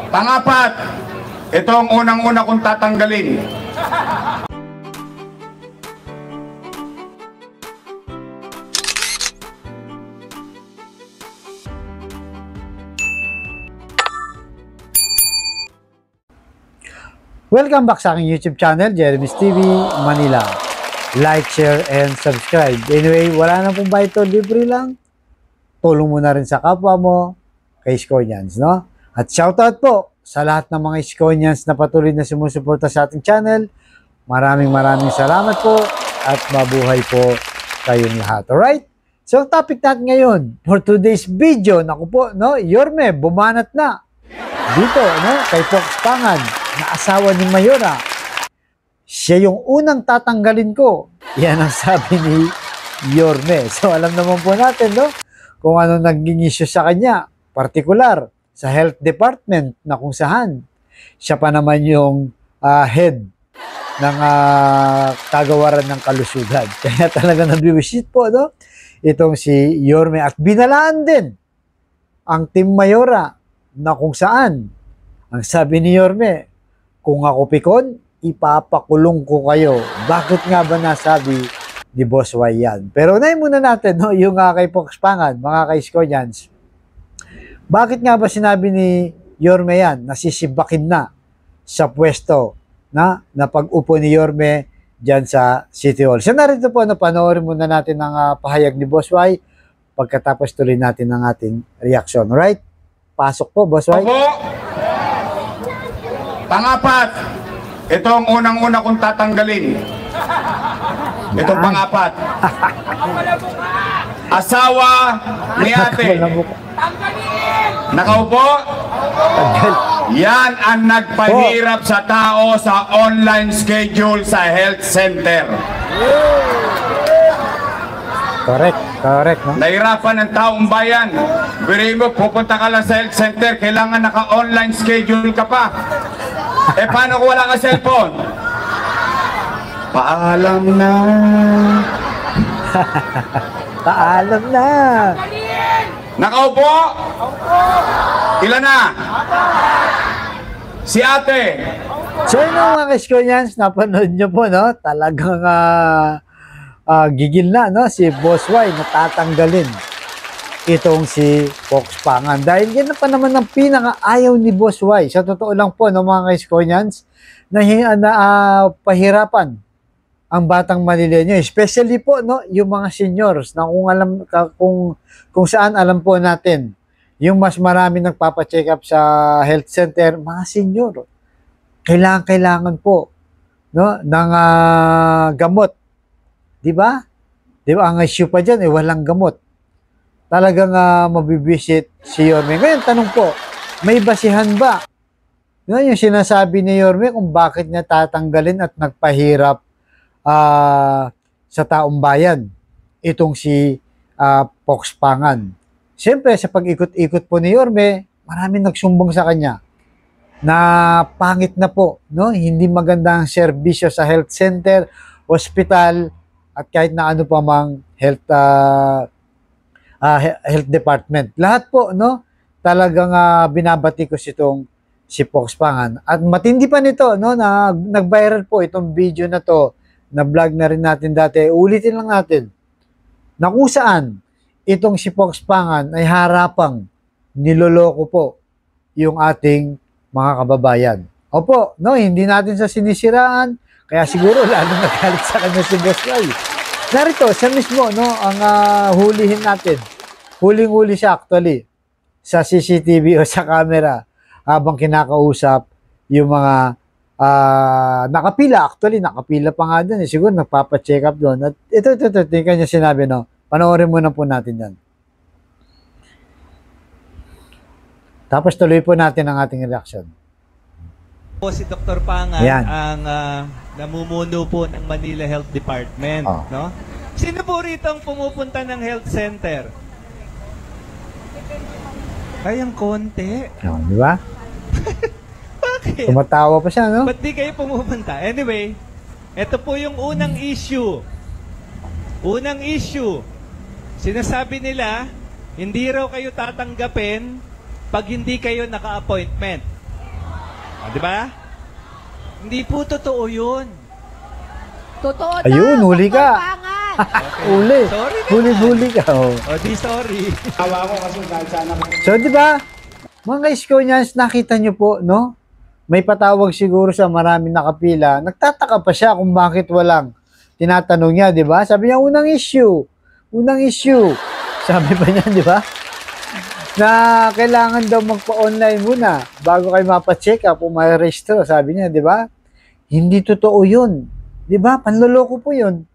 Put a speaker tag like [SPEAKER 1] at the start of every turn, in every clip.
[SPEAKER 1] Pangapat, ito ang unang-una kong tatanggalin.
[SPEAKER 2] Welcome back sa aking YouTube channel, Jeremy's TV Manila. Like, share, and subscribe. Anyway, wala na pong bayad to, libre lang. Tulong mo na rin sa kapwa mo, kay Iskonians, no? At shoutout po sa lahat ng mga Iskonians na patuloy na sumusuporta sa ating channel. Maraming salamat po at mabuhay po kayong lahat. Alright? So, ang topic natin ngayon for today's video, naku po, no? Yorme, bumanat na. Dito, no? Kay Fox Pangan, na asawa ni Mayora. Siya yung unang tatanggalin ko. Yan ang sabi ni Yorme. So, alam naman po natin, no? Kung ano naging issue sa kanya. Partikular, sa health department na kung saan. Siya pa naman yung head ng kagawaran ng kalusugan. Kaya talaga nabiwisit po, no? Itong si Yorme. At binalaan din ang Team Mayora na kung saan. Ang sabi ni Yorme, kung ako pikon, ipapakulong ko kayo. Bakit nga ba nasabi ni Boss Y yan? Pero unahin muna natin, no, yung kay Fox Pangan, mga ka-Iskonians. Bakit nga ba sinabi ni Yorme yan? Nasisibakin na sa pwesto na pag-upo ni Yorme dyan sa City Hall. So narito po, panoorin muna natin ang pahayag ni Boss Y pagkatapos tuloy natin ang ating reaction. Right? Pasok po, Boss Y.
[SPEAKER 1] Opo. Pangapat, ito ang unang-una kong tatanggalin. Itong pangapat. Asawa ni ate. Nakaupo? Yan ang nagpahirap sa tao sa online schedule sa health center. Correct, no? Nahirapan ng taong bayan. Biri mo, pupunta ka lang sa health center, kailangan naka-online schedule ka pa. Paano kung wala ka cellphone? Paalam na.
[SPEAKER 2] Paalam na.
[SPEAKER 1] Nakaupo? Ilan na? Si ate.
[SPEAKER 2] So yun mga ka-Iskonians, napanood nyo po, no? Talagang gigil na, no? Si Boss Y natatanggalin itong si Fox Pangan. Dahil yan pa naman ang pinaka-ayaw ni Boss Y. Sa totoo lang po, no, mga ka-Iskonians, na pahirapan ang batang Manileño. Especially po, no, yung mga seniors na kung saan alam po natin, yung mas marami nagpapacheck up sa health center, mga senior. Kailangan po, no, ng gamot. Di ba? Di ba? Ang issue pa dyan, walang gamot. Talagang mabibisit si Yorme. Ngayon, tanong po, may basihan ba? Yung sinasabi ni Yorme kung bakit niya tatanggalin at nagpahirap sa taong bayan itong si Fox Pangan. Siyempre, sa pag-ikot-ikot po ni Yorme, maraming nagsumbong sa kanya na pangit na po, no? Hindi maganda ang serbisyo sa health center, hospital, at kahit na ano pa mang health department. Lahat po, no? Talagang binabatikos itong si Fox Pangan. At matindi pa nito, no? Na nag-viral po itong video na to, na vlog na rin natin dati. Ulitin lang natin. Na kung saan itong si Fox Pangan ay harapang niloloko po yung ating mga kababayan. Opo, no? Hindi natin sa sinisiraan, kaya siguro lalo nagalit sa kanya si Boss Y. Narito, siya mismo, no, ang hulihin natin. Huling-huli siya actually sa CCTV o sa camera habang kinakausap yung mga nakapila. Actually, nakapila pa nga dun. Siguro nagpapacheck up doon. At ito, tingnan niya sinabi, no. Panoorin muna po natin yan. Tapos tuloy po natin ang ating reaction.
[SPEAKER 3] Po si Dr. Pangan ang namumuno po ng Manila Health Department, no? Sino po rito ang pumupunta ng health center? Ay, ang konti.
[SPEAKER 2] Di ba?
[SPEAKER 3] Bakit?
[SPEAKER 2] Tumatawa pa siya, no?
[SPEAKER 3] Ba't di kayo pumupunta? Anyway, ito po yung unang issue. Unang issue. Sinasabi nila, hindi raw kayo tatanggapin pag hindi kayo naka-appointment. Di ba? Hindi po totoo yun.
[SPEAKER 4] Totoo daw.
[SPEAKER 2] Ayun, huli
[SPEAKER 4] Dr.
[SPEAKER 2] ka.
[SPEAKER 4] Pangan.
[SPEAKER 2] Huli.
[SPEAKER 3] Sorry naman.
[SPEAKER 2] Huli-huli ka. Oh.
[SPEAKER 3] O, di sorry.
[SPEAKER 2] So, di ba, mga Iskonians, nakita nyo po, no? May patawag siguro sa maraming nakapila. Nagtataka pa siya kung bakit walang tinatanong niya, di ba? Sabi niya, unang issue. Unang issue. Sabi pa niya, di ba? Na kailangan daw magpa-online muna bago kayo mapacheck up o ma-register. Sabi niya, di ba? Hindi totoo yun. Di ba? Panloloko po yun.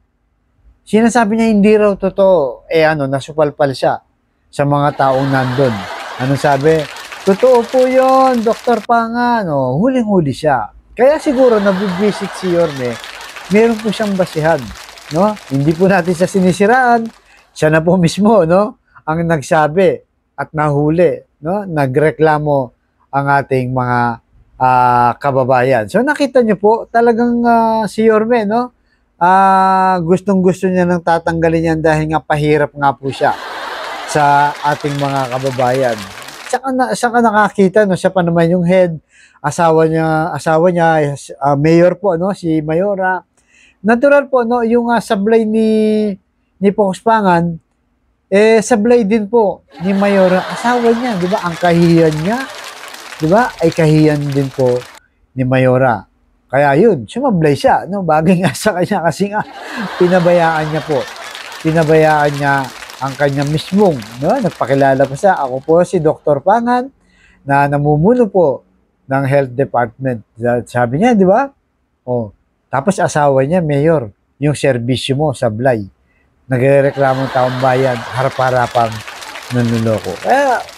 [SPEAKER 2] Sinasabi niya hindi raw totoo. Nasupalpal siya sa mga taong nandun. Anong sabi? Totoo po yun, Dr. Pangan. Huling-huli siya. Kaya siguro nabibisit si Yorme, meron po siyang basihan. No? Hindi po natin siya sinisiraan. Siya na po mismo, no? Ang nagsabi at nahuli, no? Nagreklamo ang ating mga kababayan. So nakita niyo po, talagang si Yorme, no? Gustong-gusto niya nang tatanggalin yan dahil nga pahirap nga po siya sa ating mga kababayan. Saka nakakita, no? Siya pa naman yung head, asawa niya, mayor po, no? Si Mayora. Natural po, no? Yung sablay ni Pocos Pangan, sablay din po ni Mayora, asawa niya, di ba? Ang kahiyan niya, di ba? Ay kahiyan din po ni Mayora. Kaya yun, sumablay siya, no? Bagay nga sa kanya kasi nga, pinabayaan niya po. Pinabayaan niya ang kanya mismong, no? Nagpakilala pa siya, ako po si Dr. Pangan, na namumuno po ng Health Department. Sabi niya, di ba? Tapos asawa niya, Mayor, yung serbisyo mo, sablay. Nagrereklamong taong bayan, harap-harapang nanuloko.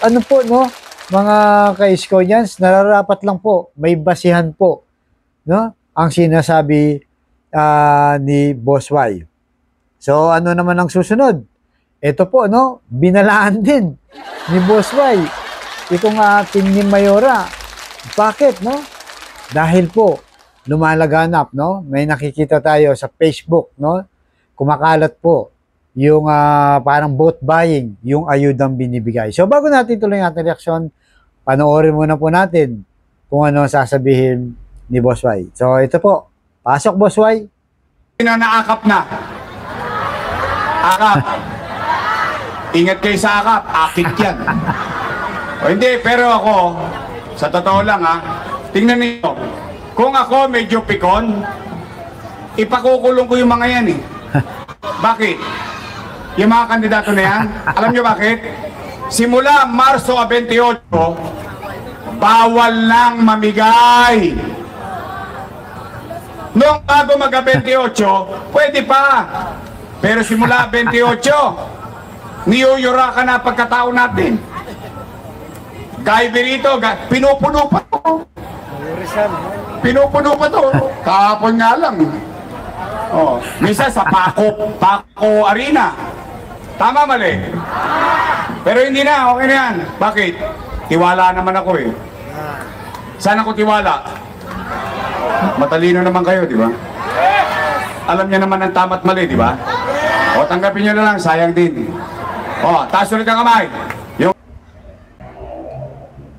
[SPEAKER 2] Ano po, no? Mga ka-Iskonians, nararapat lang po, may basihan po, no? Ang sinasabi ni Boss Y. So, ano naman ang susunod? Ito po, no? Binalaan din ni Boss Y. Itong team ni Mayora. Bakit, no? Dahil po, lumalaganap, no? May nakikita tayo sa Facebook, no? Kumakalat po yung parang vote buying, yung ayudang binibigay. So, bago natin tuloy ang ating reaksyon, panoorin muna po natin kung ano ang sasabihin ni Boss Y. So, ito po. Pasok, Boss Y.
[SPEAKER 1] Naakap na. Akap. Ingat kayo sa akap. Akit yan. Hindi, pero ako, sa totoo lang tingnan niyo. Kung ako medyo pikon, ipakukulong ko yung mga yan eh. Bakit? Yung mga kandidato na yan, alam nyo bakit? Simula Marso 28, bawal nang mamigay. Noong bago mag-28, pwede pa. Pero simula 28, niyuyura ka na pagkatao natin. Guy Berito, pinupuno pa to. Pinupuno pa to. Kahapon nga lang. Misa sa Paco Arena. Tama, mali? Pero hindi na, okay na yan. Bakit? Tiwala naman ako eh. Saan ako tiwala? Matalino naman kayo, di ba? Alam niya naman ang tama't mali, di ba? Tanggapin nyo na lang, sayang din. Taas ulit ang kamay.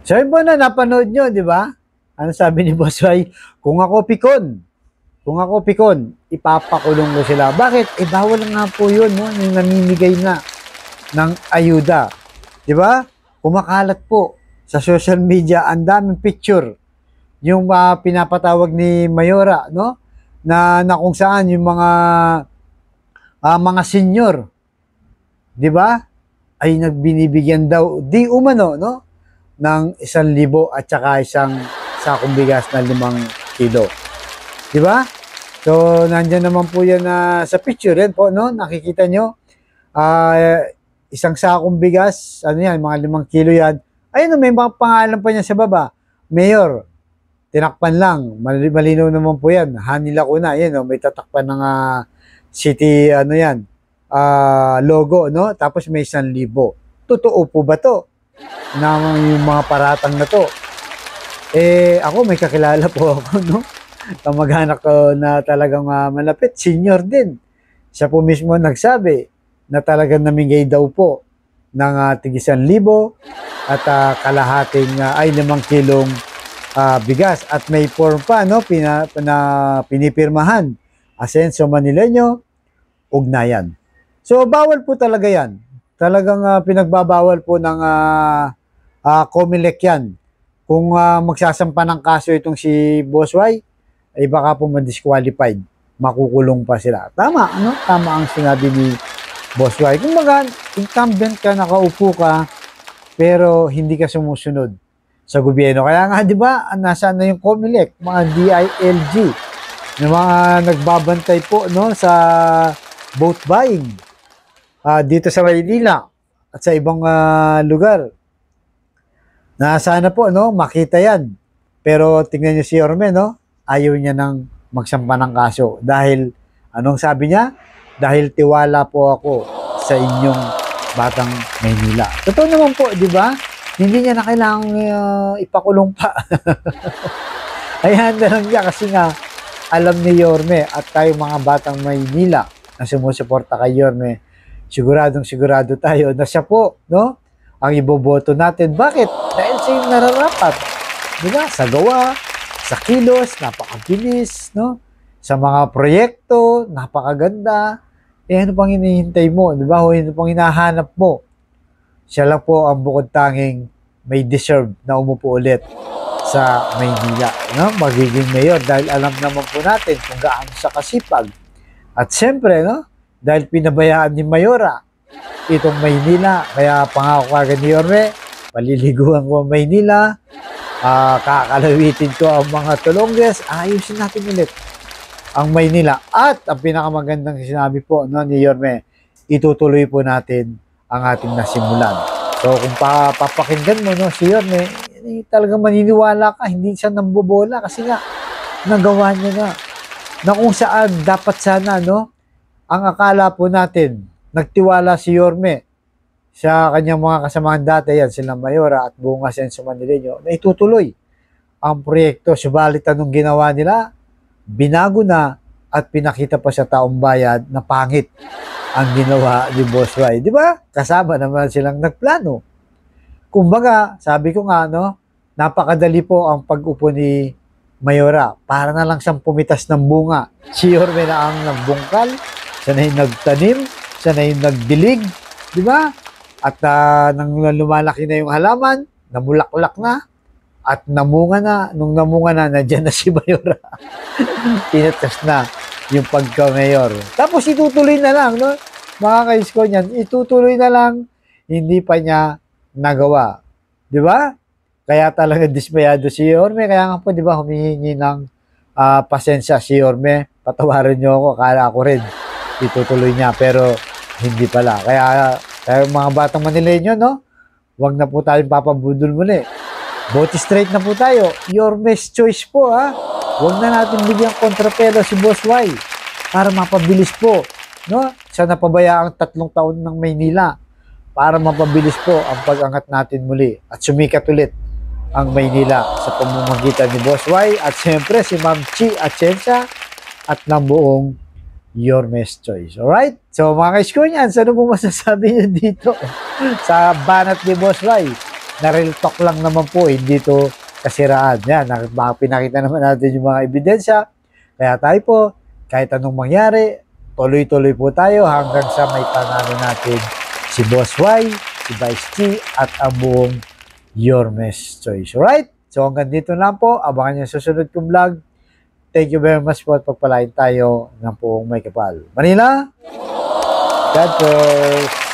[SPEAKER 2] So yun po na napanood nyo, di ba? Ano sabi ni Boss Y? Kung ako pikon, ipapakulong ko sila. Bakit? Bawal nga po yun, no? Yung namimigay na ng ayuda. Di ba? Kumakalat po sa social media, ang daming picture. Yung pinapatawag ni Mayora, no? Na kung saan yung mga senior, di ba? Ay nagbinibigyan daw, di umano, no? Ng 1,000 at saka isang sakong bigas na 5 kilo. Di ba? So, nandiyan naman po yan sa picture rin po, no? Nakikita nyo. Isang sakong bigas, ano yan, mga 5 kilo yan. Ayun, may mga pangalan pa niya sa baba. Mayor, tinakpan lang. Malinaw naman po yan. Hanila ko na. Yan, may tatakpan ng city, logo, no? Tapos may 1,000. Totoo po ba to? Na yung mga paratang na to. Ako, may kakilala po ako, no? Kamag-anak ko na talagang malapit, senior din. Siya po mismo nagsabi na talagang namigay daw po ng tig 1,000 at kalahating 5 kilong bigas at may form pa no pinipirmahan. Asencio Manileño, ugnayan. So bawal po talaga yan. Talagang pinagbabawal po ng COMELEC yan. Kung magsasampa ng kaso itong si Boss Y, ay baka po ma-disqualified. Makukulong pa sila. Tama, ano? Tama ang sinabi ni Boss Y. Kung baga, incumbent ka, nakaupo ka, pero hindi ka sumusunod sa gobyerno. Kaya nga, di ba, nasaan na yung COMELEC, mga DILG, na mga nagbabantay po no, sa vote buying dito sa Maynila at sa ibang lugar. Na sana po no, makita yan. Pero tingnan niyo si Yorme, no, ayaw niya nang magsampa ng kaso. Dahil, anong sabi niya? Dahil tiwala po ako sa inyong Batang Maynila. Totoo naman po, di ba? Hindi niya na kailangang ipakulong pa. Ayan na lang niya kasi nga, alam ni Yorme at tayo mga Batang Maynila na sumusuporta kay Yorme, siguradong sigurado tayo na siya po, no, ang iboboto natin. Bakit? Dahil siya yung nararapat. Diba? Sa gawa, sa kilos, napakabilis, no? Sa mga proyekto, napakaganda. Ano pang hinihintay mo? Diba? Ano pang hinahanap mo? Siya lang po ang bukod tanging may deserve na umupo ulit sa Maynila, no? Magiging mayor dahil alam naman po natin kung gaano siya kasipag. At siyempre, no, dahil pinabayaan ni Mayora itong Maynila, kaya pangako kagad ni Yorme, paliliguan ko ang Maynila, kakalawitin ko ang mga Tulonges, ayusin natin ulit ang Maynila. At ang pinakamagandang sinabi po no, ni Yorme, itutuloy po natin ang ating nasimulan. So kung papakinggan mo no, si Yorme, talagang maniniwala ka, hindi siya nambobola kasi nga nagawa niya na kung saan dapat sana no, ang akala po natin nagtiwala si Yorme sa kanyang mga kasamahan dati yan, sila Mayora at buong Asencio Manileño, na itutuloy ang proyekto. Subalit anong ginawa nila? Binago na at pinakita pa sa taong bayan na pangit ang ginawa ni Boss Y. Di ba? Kasama naman silang nagplano. Kumbaga, sabi ko nga, no, napakadali po ang pag-upo ni Mayora. Para na lang siyang pumitas ng bunga. Si Yorme na ang nagbungkal, siya na yung nagtanim, siya na yung nagdilig, di ba? At nang lumalaki na yung halaman, namulaklak na, at namunga na. Nung namunga na, nandiyan na si Mayora. Tinatas na yung pagka-mayor. Tapos itutuloy na lang, no? Mga kaisko niyan, itutuloy na lang, hindi pa niya nagawa. Di ba? Kaya talaga dismayado si Yorme. Kaya nga po, di ba, humihingi ng pasensya si Yorme. Patawarin niyo ako, akala ko rin itutuloy niya, pero hindi pala. Kaya mga Batang Manileño, no? Huwag na po tayong papabudol muli. Vote straight na po tayo. Yorme's choice po, ha? Huwag na natin bigyan kontrapelo si Boss Y para mapabilis po, no? Sa napabayaang 3 taon ng Maynila para mapabilis po ang pag-angat natin muli at sumikat ulit ang Maynila sa pamamagitan ni Boss Y at siyempre si Ma'am Chi Atienza at ng buong Yorme's Choice. Alright? So mga kaisko niyan, ano po masasabi niyo dito sa banat ni Boss Y? Na real talk lang naman po, hindi to kasiraan. Yan, pinakita naman natin yung mga ebidensya. Kaya tayo po, kahit anong mangyari, tuloy-tuloy po tayo hanggang sa may panalo natin si Boss Y, si Vice T, at ang buong Yorme's Choice. Alright? So hanggang dito lang po. Abangan niyo susunod kong vlog. Thank you very much po at pagpalain tayo ng buong may kapal. Manila, God bless.